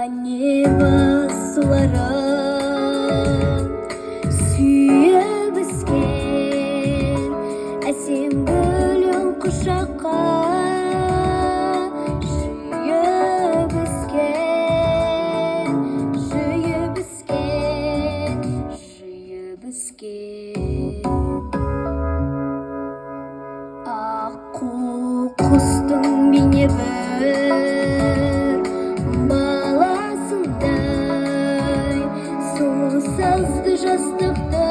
небо суларын сүйіп өскен әсем гүлің құшаққа жүйіп өскен аққу құстың бейне бір баласындай сұлу сазды жастықта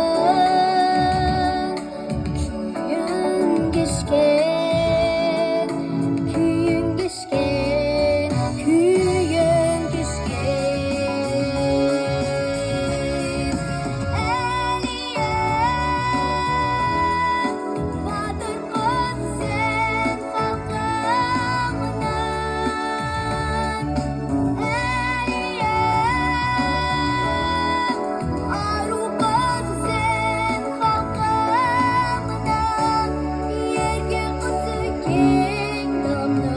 күйін кешкен батыр қыз сен халқымнан, ару қыз сен халқымнан, ерке қызы кең даламның.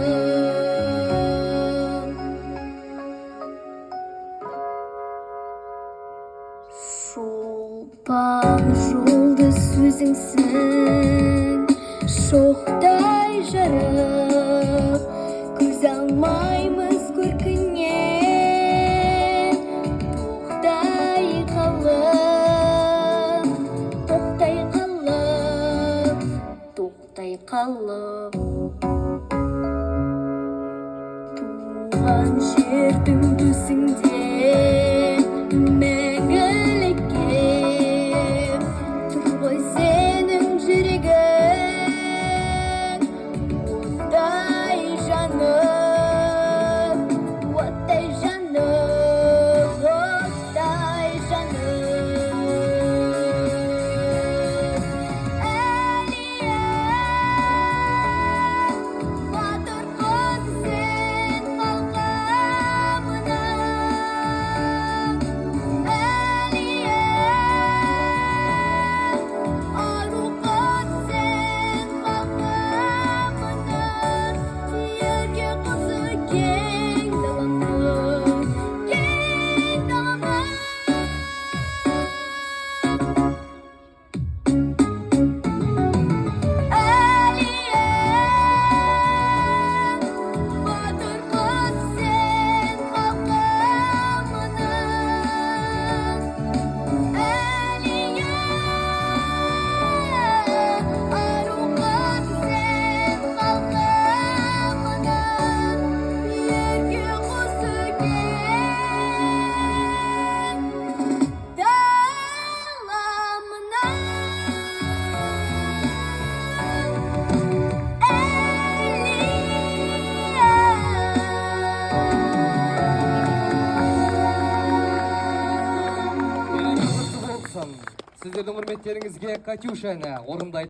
Шолпан жұлдыз өзіңсің, шоқтай жарық, көз алмаймыз көркіңнен. Тоқтай қалып, туған жердің төсіңде мәңгілікке тұр ғой сенің жүрегің. оттай жанып, батыр қыз сен халқымнан, ару қыз сен халқымнан, ерке қызы кең даламның. Батыр қыз сен халқымнан, ару қыз сен халқымнан, ерке қызы кең даламның. Сіздердің құрметтеріңізге Катюшаны орындайды.